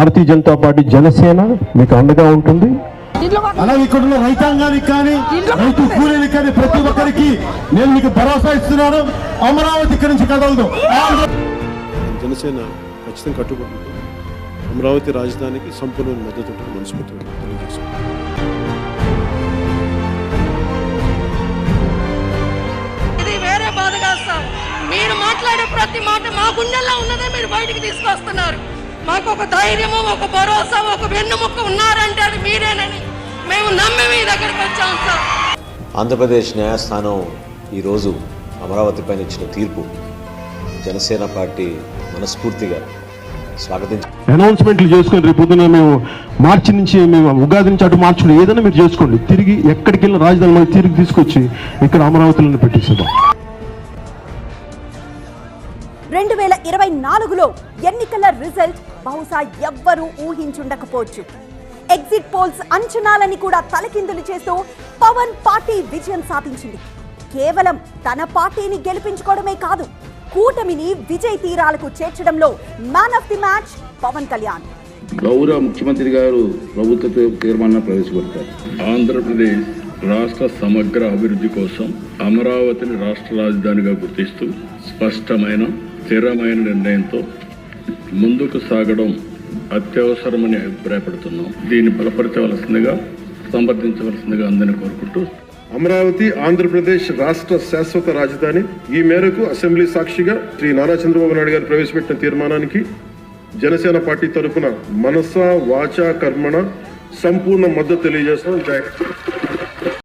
Bharatiya Janata party Janasena మీకు అండగా ఉంటుంది. అలాగే ఇక్కడ ఉన్న రైతాంగానికి కానీ రైతు కూలీలకు కానీ ప్రతి ఒక్కరికి నేను మీకు భరోసా ఇస్తున్నాను. అమరావతి ఇక్కడి నుంచి కదలదు. జనసేన ఖచ్చితంగా కట్టుబడి అమరావతి రాజధానికి సంపూర్ణ మద్దతు మనస్ఫూర్తిగా తెలియజేస్తున్నాను. ఇది వేరే బాధ కాదు సార్. మీరు మాట్లాడే ప్రతి మాట మా గుండెల్లో ఉన్నదే మీరు బయటికి తీసుకొస్తున్నారు. మాకు ఒక ధైర్యము, ఒక భరోసా, ఒక వెన్నుముక్క ఉన్నారంటే అది మీరేనని మేము నమ్మి మీ దగ్గరికి వచ్చాం సార్. ఆంధ్రప్రదేశ్ న్యాయస్థానం ఈరోజు అమరావతి పైన ఇచ్చిన తీర్పు జనసేన పార్టీ మనస్ఫూర్తిగా స్వాగతించారు. అనౌన్స్మెంట్లు చేసుకొని రేపు పొద్దున మేము మార్చి నుంచి మేము ఉగాది నుంచి అటు మార్చుకుని ఏదైనా మీరు చేసుకోండి. తిరిగి ఎక్కడికి వెళ్ళిన రాజధానిలో తిరిగి తీసుకొచ్చి ఇక్కడ అమరావతిలో పెట్టేసేద్దాం. 2024లో ఎన్నికల రిజల్ట్ బహుశా ఎవ్వరూ ఊహించుండకపోవచ్చు. ఎగ్జిట్ పోల్స్ అంచనాలని కూడా తలకిందులు చేస్తూ పవన్ పార్టీ విజయం సాధించింది. కేవలం తన పార్టీని గెలిపించుకోవడమే కాదు, కూటమిని విజయ తీరాలకు చేర్చడంలో man of the match Pawan Kalyan. గౌరవ ముఖ్యమంత్రి గారు ప్రభుత్వ తీర్మానం ప్రవేశపెడతారు. ఆంధ్రప్రదేశ్ రాష్ట్ర సమగ్ర అభివృద్ధి కోసం అమరావతిని రాష్ట్ర రాజధానిగా గుర్తిస్తూ స్పష్టమైన స్థిరమైన నిర్ణయంతో ముందుకు సాగడం అత్యవసరమని అభిప్రాయపడుతున్నాం. దీన్ని బలపరచవలసిందిగా, సంప్రదించవలసిందిగా అందరినీ కోరుకుంటూ, అమరావతి ఆంధ్రప్రదేశ్ రాష్ట్ర శాశ్వత రాజధాని ఈ మేరకు అసెంబ్లీ సాక్షిగా శ్రీ నారా చంద్రబాబు నాయుడు గారు ప్రవేశపెట్టిన తీర్మానానికి జనసేన పార్టీ తరఫున మనస వాచ కర్మణ సంపూర్ణ మద్దతు తెలియజేస్తున్నాం.